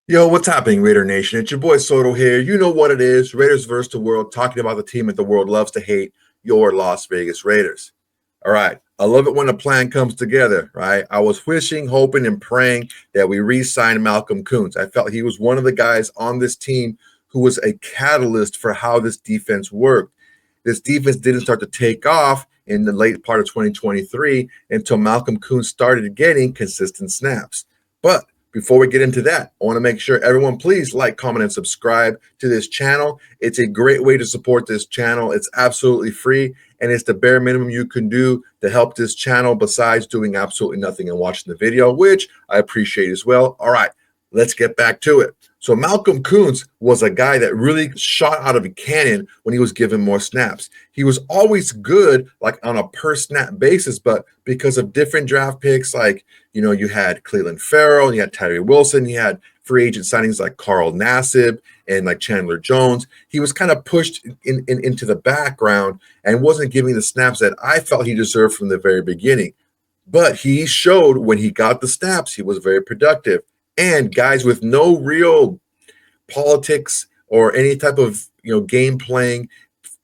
Yo, what's happening, Raider Nation? It's your boy Soto here. You know what it is. Raiders versus the world, talking about the team that the world loves to hate, your Las Vegas Raiders. All right. I love it when a plan comes together, right? I was wishing, hoping, and praying that we re-signed Malcolm Koonce. I felt he was one of the guys on this team who was a catalyst for how this defense worked. This defense didn't start to take off in the late part of 2023 until Malcolm Koonce started getting consistent snaps. But before we get into that, I want to make sure everyone please like, comment, and subscribe to this channel. It's a great way to support this channel. It's absolutely free, and it's the bare minimum you can do to help this channel besides doing absolutely nothing and watching the video, which I appreciate as well. All right, let's get back to it. So Malcolm Koonce was a guy that really shot out of a cannon when he was given more snaps. He was always good, like on a per snap basis, but because of different draft picks, like, you had Cleveland Farrell, you had Tyree Wilson, you had free agent signings like Carl Nassib and like Chandler Jones. He was kind of pushed into the background and wasn't giving the snaps that I felt he deserved from the very beginning. But he showed when he got the snaps, he was very productive. And guys with no real politics or any type of game playing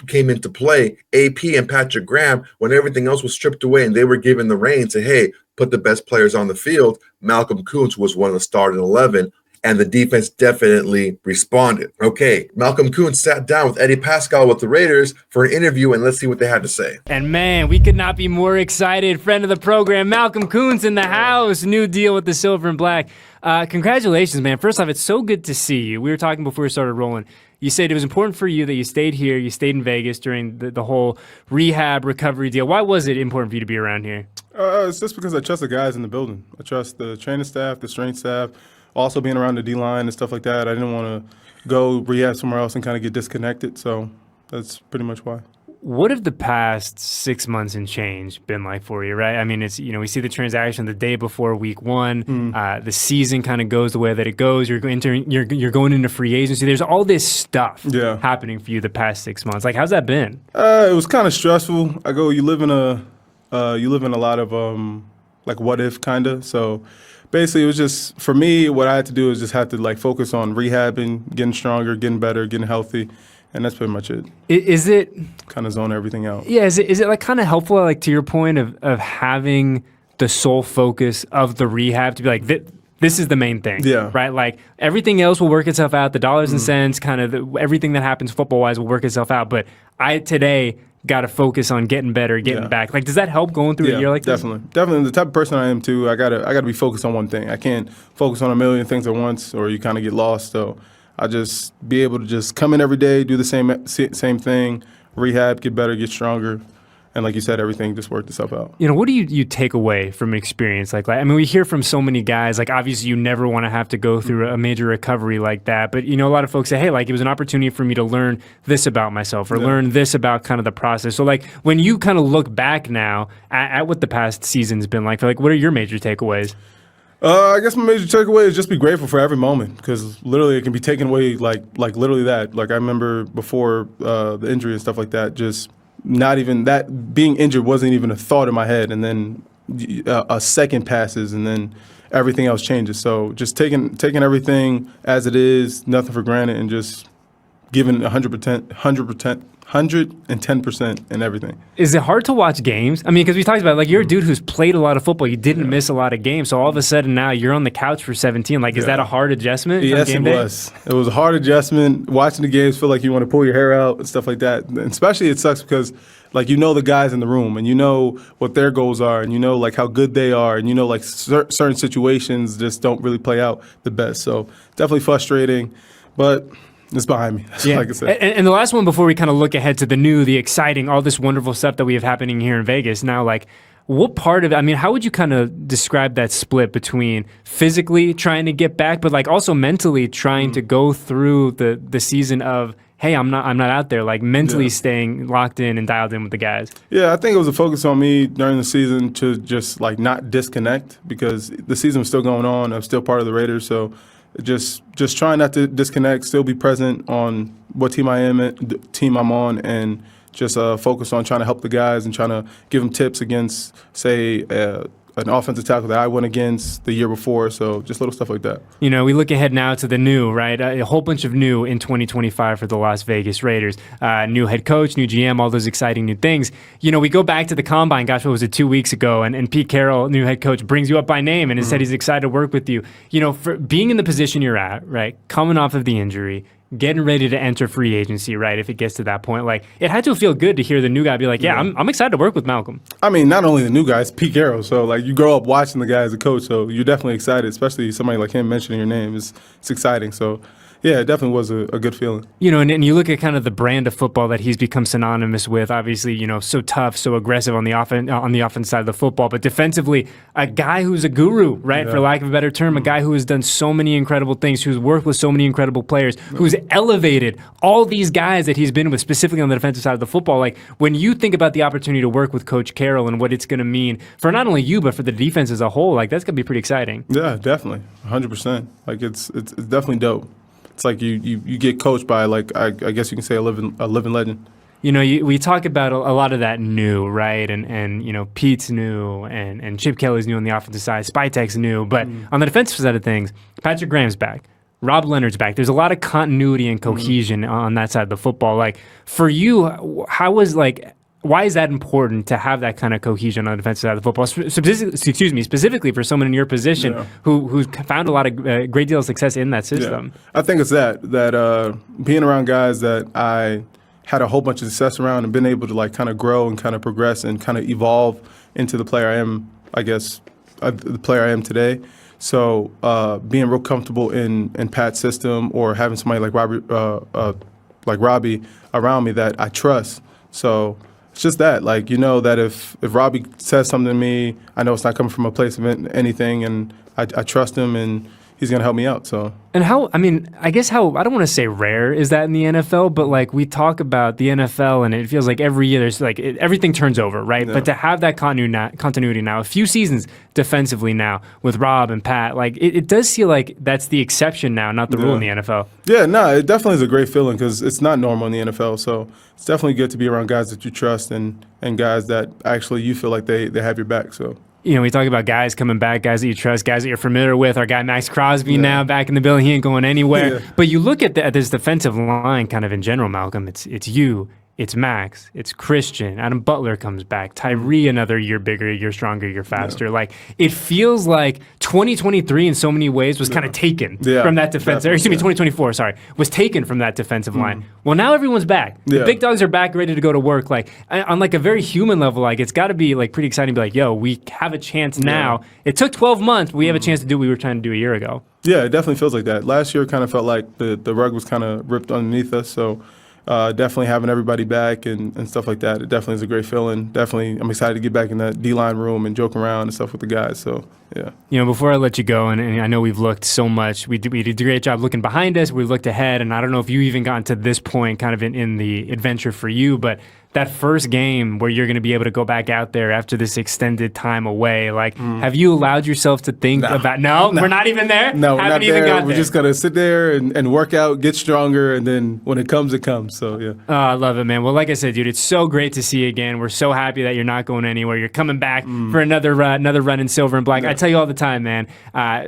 came into play. AP and Patrick Graham, when everything else was stripped away and they were given the reins, say, hey, put the best players on the field. Malcolm Koonce was one of the starting 11. And the defense definitely responded. Okay, Malcolm Koonce sat down with Eddie Pascal with the Raiders for an interview, and let's see what they had to say. And man, we could not be more excited. Friend of the program, Malcolm Koonce in the house. New deal with the Silver and Black. Congratulations, man. First off, it's so good to see you. We were talking before we started rolling. You said it was important for you that you stayed here, you stayed in Vegas during the whole rehab recovery deal. Why was it important for you to be around here? It's just because I trust the guys in the building. I trust the training staff, the strength staff. Also being around the D-line and stuff like that, I didn't want to go rehab somewhere else and kind of get disconnected, so that's pretty much why. What have the past 6 months and change been like for you, right? I mean, it's we see the transaction the day before week one. The season kind of goes the way that it goes. You're going into free agency. There's all this stuff happening for you the past 6 months. Like, how's that been? It was kind of stressful. You live in a lot of like what if kind of. So basically, it was just, for me, what I had to do is just have to like focus on rehabbing, getting stronger, getting better, getting healthy. And that's pretty much it. Is it kind of zone everything out? Yeah. Is it like kind of helpful, like to your point of having the sole focus of the rehab to be like this is the main thing, right? Like everything else will work itself out. The dollars and cents, kind of everything that happens football wise will work itself out. But I today got to focus on getting better, getting back. Like, does that help going through a year like this? Definitely. The type of person I am too. I gotta be focused on one thing. I can't focus on a million things at once, or you kind of get lost. So I just be able to just come in every day, do the same thing, rehab, get better, get stronger. And like you said, everything just worked itself out. What do you take away from an experience like that? I mean, we hear from so many guys, like obviously you never want to have to go through a major recovery like that. But, a lot of folks say, hey, like it was an opportunity for me to learn this about myself or learn this about kind of the process. So like when you kind of look back now at what the past season's been like what are your major takeaways? I guess my major takeaway is just be grateful for every moment, because literally it can be taken away like literally that. Like I remember before the injury and stuff like that, just not even that, being injured wasn't even a thought in my head, and then a second passes and then everything else changes. So just taking everything as it is, nothing for granted, and just giving 110% in everything. Is it hard to watch games? I mean, because we talked about like you're a dude who's played a lot of football. You didn't miss a lot of games, so all of a sudden now you're on the couch for 17. Like, is that a hard adjustment? Yes, it was. It was a hard adjustment. Watching the games, feel like you want to pull your hair out and stuff like that. And especially it sucks because like the guys in the room, and what their goals are, and like how good they are, and like certain situations just don't really play out the best. So definitely frustrating, but it's behind me, like I said. And the last one before we kind of look ahead to the new, the exciting, all this wonderful stuff that we have happening here in Vegas now, like what part of it, I mean, how would you kind of describe that split between physically trying to get back, but like also mentally trying to go through the season of, hey, I'm not out there, like mentally staying locked in and dialed in with the guys? Yeah, I think it was a focus on me during the season to just like not disconnect, because the season was still going on. I'm still part of the Raiders, so just trying not to disconnect, still be present on what team I am at, the team I'm on, and just focus on trying to help the guys and trying to give them tips against, say, an offensive tackle that I went against the year before. So just little stuff like that. You know, we look ahead now to the new, right? A whole bunch of new in 2025 for the Las Vegas Raiders. New head coach, new GM, all those exciting new things. You know, we go back to the combine, gosh, what was it, 2 weeks ago? And Pete Carroll, new head coach, brings you up by name and has said he's excited to work with you. You know, for being in the position you're at, right? Coming off of the injury, getting ready to enter free agency, right? If it gets to that point, like it had to feel good to hear the new guy be like, "Yeah, I'm excited to work with Malcolm." I mean, not only the new guy, it's Pete Carroll. So like you grow up watching the guy as a coach, so you're definitely excited. Especially somebody like him mentioning your name it's exciting. So yeah, it definitely was a good feeling. You know, and you look at kind of the brand of football that he's become synonymous with. Obviously, you know, so tough, so aggressive on the offense side of the football, but defensively, a guy who's a guru, right, for lack of a better term, a guy who has done so many incredible things, who's worked with so many incredible players, who's elevated all these guys that he's been with, specifically on the defensive side of the football. Like when you think about the opportunity to work with Coach Carroll and what it's going to mean for not only you but for the defense as a whole, like that's going to be pretty exciting. Yeah, definitely, 100%. Like it's definitely dope. It's like you get coached by like I guess you can say a living legend. You know, we talk about a lot of that new, right? And you know, Pete's new and Chip Kelly's new on the offensive side, Spytek's new, but on the defensive side of things, Patrick Graham's back. Rob Leonard's back. There's a lot of continuity and cohesion on that side of the football. Like for you, why is that important to have that kind of cohesion on the defensive side of the football? Specifically for someone in your position who's found a lot of great deal of success in that system. Yeah. I think it's that being around guys that I had a whole bunch of success around and been able to like kind of grow and kind of progress and kind of evolve into the player I am, I guess, the player I am today. So being real comfortable in Pat's system or having somebody like Robbie around me that I trust. So it's just that, like, you know, that if Robbie says something to me, I know it's not coming from a place of anything, and I trust him, and he's going to help me out. So. And I don't want to say rare is that in the NFL, but like we talk about the NFL and it feels like every year there's like everything turns over, right? Yeah. But to have that continuity now, a few seasons defensively now with Rob and Pat, like it does feel like that's the exception now, not the rule in the NFL. Yeah, no, it definitely is a great feeling because it's not normal in the NFL. So it's definitely good to be around guys that you trust and guys that actually you feel like they have your back. So. You know, we talk about guys coming back, guys that you trust, guys that you're familiar with. Our guy Maxx Crosby now back in the building. He ain't going anywhere. Yeah. But you look at this defensive line kind of in general, Malcolm. It's you. It's Maxx. It's Christian. Adam Butler comes back. Tyree, another year bigger, year stronger, year faster. Yeah. Like, it feels like 2023 in so many ways was kind of taken from that defense. Or, excuse me, 2024, was taken from that defensive line. Well, now everyone's back. The big dogs are back, ready to go to work. Like, on like a very human level, like, it's got to be like pretty exciting to be like, yo, we have a chance now. It took 12 months, but we have a chance to do what we were trying to do a year ago. Yeah, it definitely feels like that. Last year kind of felt like the rug was kind of ripped underneath us, so definitely having everybody back and stuff like that, it definitely is a great feeling. Definitely, I'm excited to get back in that D-line room and joke around and stuff with the guys, so yeah. You know, before I let you go, and I know we've looked so much, we did a great job looking behind us, we looked ahead, and I don't know if you even gotten to this point kind of in the adventure for you, but that first game where you're going to be able to go back out there after this extended time away, like, have you allowed yourself to think about, no, we're not even there? No, we're not even there. Got we're there. Just going to sit there and work out, get stronger, and then when it comes, it comes, so yeah. Oh, I love it, man. Well, like I said, dude, it's so great to see you again. We're so happy that you're not going anywhere. You're coming back for another run in silver and black. I tell you all the time, man,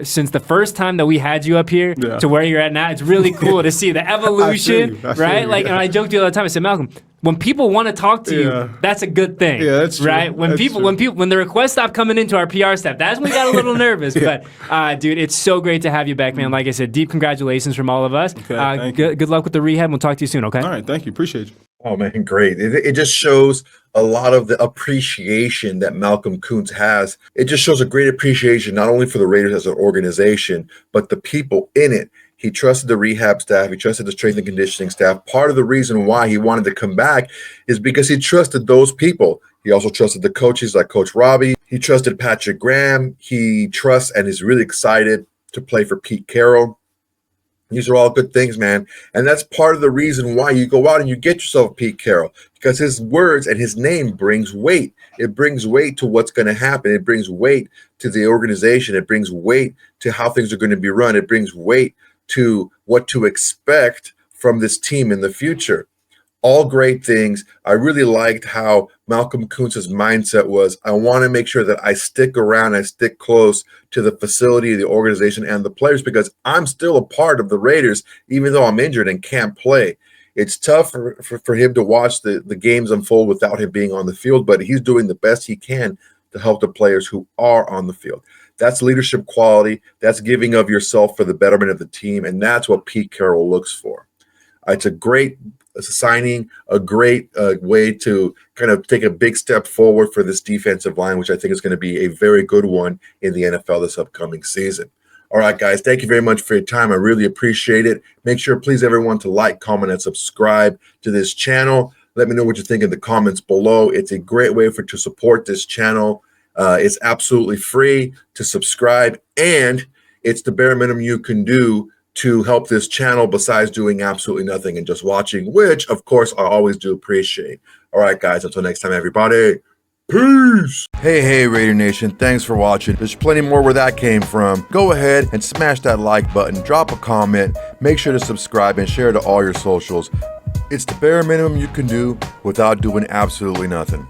since the first time that we had you up here to where you're at now, it's really cool to see the evolution, right? Like, and I joked to you all the time, I said, Malcolm, when people want to talk to you, that's a good thing. Yeah, that's true. Right? When the requests stop coming into our PR staff, that's when we got a little nervous. But dude, it's so great to have you back, man. Like I said, deep congratulations from all of us. Okay, good luck with the rehab. We'll talk to you soon, okay? All right, thank you. Appreciate you. Oh man, great. It just shows a lot of the appreciation that Malcolm Koonce has. It just shows a great appreciation, not only for the Raiders as an organization, but the people in it. He trusted the rehab staff. He trusted the strength and conditioning staff. Part of the reason why he wanted to come back is because he trusted those people. He also trusted the coaches like Coach Robbie. He trusted Patrick Graham. He trusts and is really excited to play for Pete Carroll. These are all good things, man. And that's part of the reason why you go out and you get yourself Pete Carroll, because his words and his name brings weight. It brings weight to what's going to happen. It brings weight to the organization. It brings weight to how things are going to be run. It brings weight to what to expect from this team in the future. All great things. I really liked how Malcolm Koonce's mindset was, I want to make sure that I stick around, I stick close to the facility, the organization, and the players, because I'm still a part of the Raiders, even though I'm injured and can't play. It's tough for him to watch the games unfold without him being on the field, but he's doing the best he can to help the players who are on the field. That's leadership quality. That's giving of yourself for the betterment of the team, and that's what Pete Carroll looks for. It's a great signing, a great way to kind of take a big step forward for this defensive line, which I think is going to be a very good one in the NFL this upcoming season. All right, guys, thank you very much for your time. I really appreciate it. Make sure, please, everyone, to like, comment, and subscribe to this channel. Let me know what you think in the comments below. It's a great way to support this channel. It's absolutely free to subscribe, and it's the bare minimum you can do to help this channel besides doing absolutely nothing and just watching, which, of course, I always do appreciate. All right, guys, until next time, everybody. Peace. Hey, Raider Nation. Thanks for watching. There's plenty more where that came from. Go ahead and smash that like button, drop a comment, make sure to subscribe and share to all your socials. It's the bare minimum you can do without doing absolutely nothing.